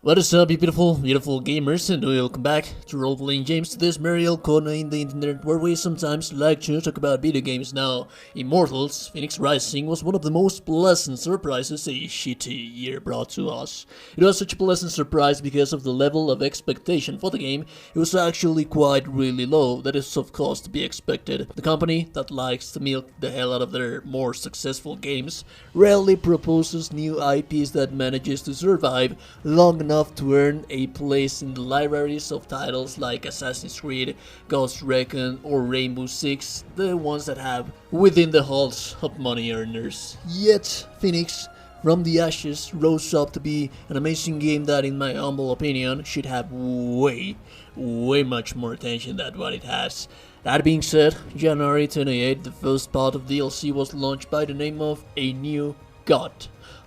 What is up, you beautiful gamers, and welcome back to Role-Playing James, to this merry old corner in the internet where we sometimes like to talk about video games. Now, Immortals Fenyx Rising was one of the most pleasant surprises a shitty year brought to us. It was such a pleasant surprise because of the level of expectation for the game. It was actually quite really low, that is of course to be expected. The company that likes to milk the hell out of their more successful games rarely proposes new IPs that manages to survive long enough to earn a place in the libraries of titles like Assassin's Creed, Ghost Recon, or Rainbow Six, the ones that have within the halls of money earners. Yet, Fenyx from the ashes rose up to be an amazing game that, in my humble opinion, should have way much more attention than what it has. That being said, January 28th, the first part of DLC was launched by the name of A New God.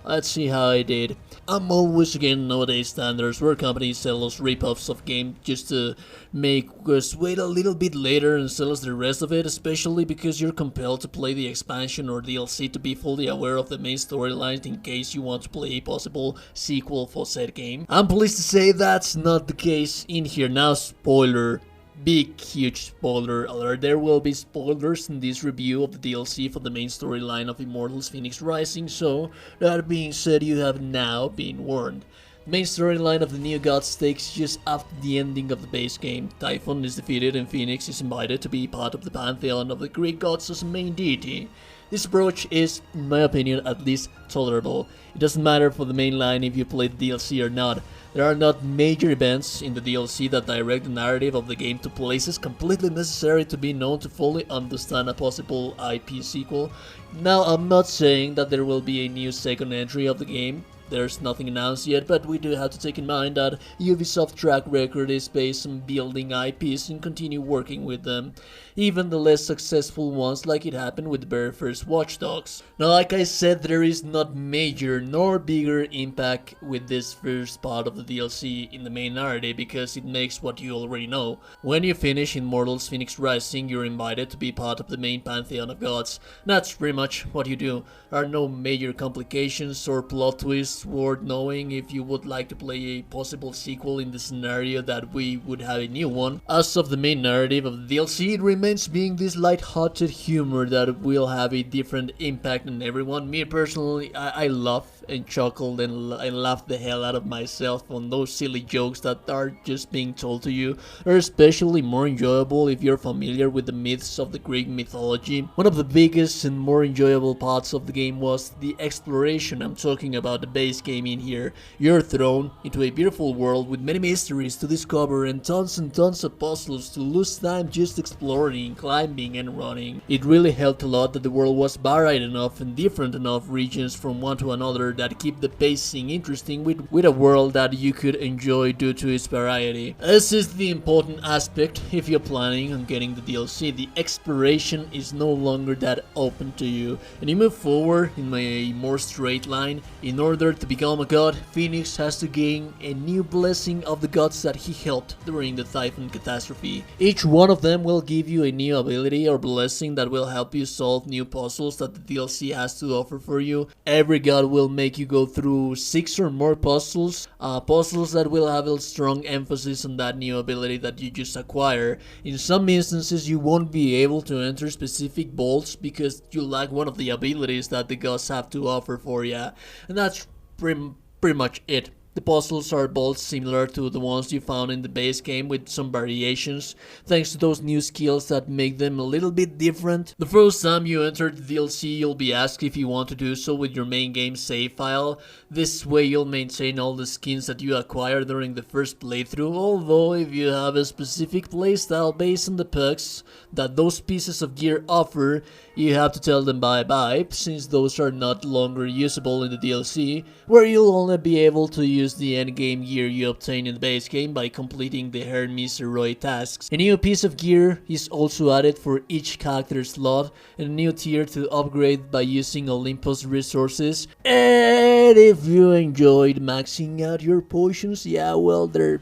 Let's see how I did. I'm always against nowadays standards where companies sell us rip-offs of games just to make us wait a little bit later and sell us the rest of it, especially because you're compelled to play the expansion or DLC to be fully aware of the main storyline in case you want to play a possible sequel for said game. I'm pleased to say that's not the case in here. Now, spoiler. Big, huge spoiler alert. There will be spoilers in this review of the DLC for the main storyline of Immortals Fenyx Rising, so that being said, you have now been warned. The main storyline of the New Gods takes just after the ending of the base game. Typhon is defeated and Fenyx is invited to be part of the pantheon of the Greek gods as a main deity. This approach is, in my opinion, at least tolerable. It doesn't matter for the main line if you play the DLC or not. There are not major events in the DLC that direct the narrative of the game to places completely necessary to be known to fully understand a possible IP sequel. Now, I'm not saying that there will be a new second entry of the game. There's nothing announced yet, but we do have to take in mind that Ubisoft's track record is based on building IPs and continue working with them, even the less successful ones, like it happened with the very first Watch Dogs. Now, like I said, there is not major nor bigger impact with this first part of the DLC in the main narrative because it makes what you already know. When you finish Immortals Fenyx Rising, you're invited to be part of the main pantheon of gods. That's pretty much what you do. There are no major complications or plot twists worth knowing if you would like to play a possible sequel in the scenario that we would have a new one. As of the main narrative of the DLC, it remains being this light-hearted humor that will have a different impact on everyone. Me personally, I laugh and chuckled and I laughed the hell out of myself on those silly jokes that are just being told to you. They're especially more enjoyable if you're familiar with the myths of the Greek mythology. One of the biggest and more enjoyable parts of the game was the exploration. I'm talking about the base game in here. You're thrown into a beautiful world with many mysteries to discover and tons of puzzles to lose time just exploring, climbing and running. It really helped a lot that the world was varied enough and different enough regions from one to another that keep the pacing interesting with a world that you could enjoy due to its variety. This is the important aspect if you're planning on getting the DLC. The exploration is no longer that open to you and you move forward in a more straight line. In order to become a god, Fenyx has to gain a new blessing of the gods that he helped during the Typhon catastrophe. Each one of them will give you a new ability or blessing that will help you solve new puzzles that the DLC has to offer for you. Every god will make you go through 6 or more puzzles that will have a strong emphasis on that new ability that you just acquire. In some instances, you won't be able to enter specific vaults because you lack one of the abilities that the gods have to offer for you, and that's pretty much it. The puzzles are both similar to the ones you found in the base game with some variations, thanks to those new skills that make them a little bit different. The first time you enter the DLC, you'll be asked if you want to do so with your main game save file. This way you'll maintain all the skins that you acquired during the first playthrough, although if you have a specific playstyle based on the perks that those pieces of gear offer, you have to tell them bye-bye, since those are not longer usable in the DLC, where you'll only be able to use the endgame gear you obtain in the base game by completing the Hermes heroic tasks. A new piece of gear is also added for each character slot, and a new tier to upgrade by using Olympus resources. And if you enjoyed maxing out your potions, yeah, well, they're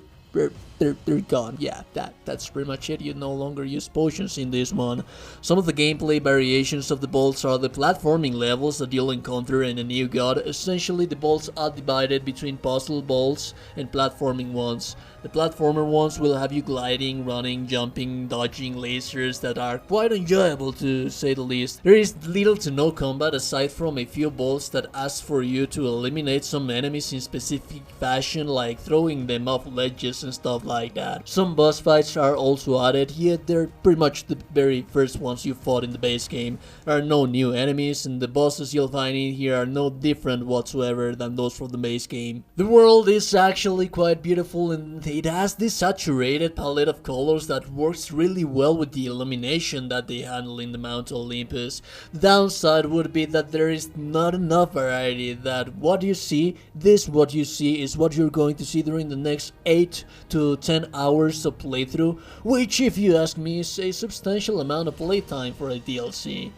they're gone. Yeah, that's pretty much it. You no longer use potions in this one. Some of the gameplay variations of the bolts are the platforming levels that you'll encounter in a new god. Essentially, the bolts are divided between puzzle bolts and platforming ones. The platformer ones will have you gliding, running, jumping, dodging lasers that are quite enjoyable to say the least. There is little to no combat aside from a few bolts that ask for you to eliminate some enemies in specific fashion, like throwing them off ledges and stuff like that. Some boss fights are also added, yet they're pretty much the very first ones you fought in the base game. There are no new enemies, and the bosses you'll find in here are no different whatsoever than those from the base game. The world is actually quite beautiful, and it has this saturated palette of colors that works really well with the illumination that they handle in the Mount Olympus. The downside would be that there is not enough variety, that what you see is what you're going to see during the next 8 to 10 hours of playthrough, which, if you ask me, is a substantial amount of playtime for a DLC.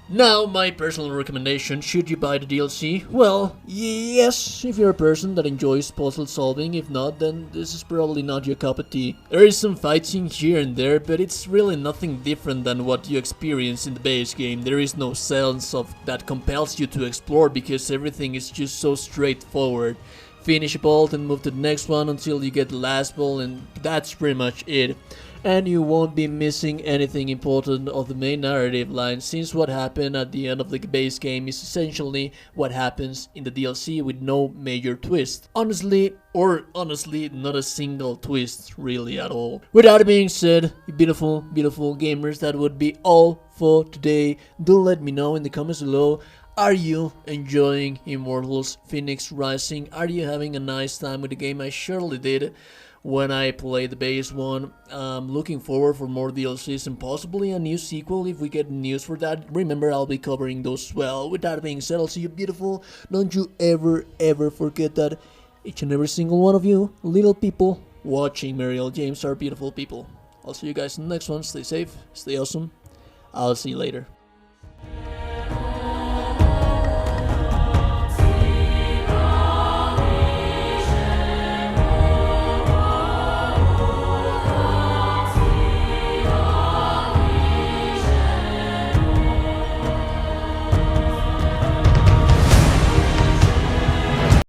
Now, my personal recommendation, should you buy the DLC? Well, yes, if you're a person that enjoys puzzle solving. If not, then this is probably not your cup of tea. There is some fighting here and there, but it's really nothing different than what you experience in the base game. There is no sense of that compels you to explore because everything is just so straightforward. Finish a bolt and move to the next one until you get the last ball, and that's pretty much it. And you won't be missing anything important of the main narrative line, since what happened at the end of the base game is essentially what happens in the DLC with no major twist. Honestly, not a single twist really at all. With that being said, beautiful gamers, that would be all for today. Do let me know in the comments below. Are you enjoying Immortals Fenyx Rising? Are you having a nice time with the game? I surely did when I played the base one. I'm looking forward for more DLCs and possibly a new sequel if we get news for that. Remember, I'll be covering those as well. With that being said, I'll see you beautiful. Don't you ever forget that each and every single one of you little people watching RPJames are beautiful people. I'll see you guys in the next one. Stay safe, stay awesome. I'll see you later.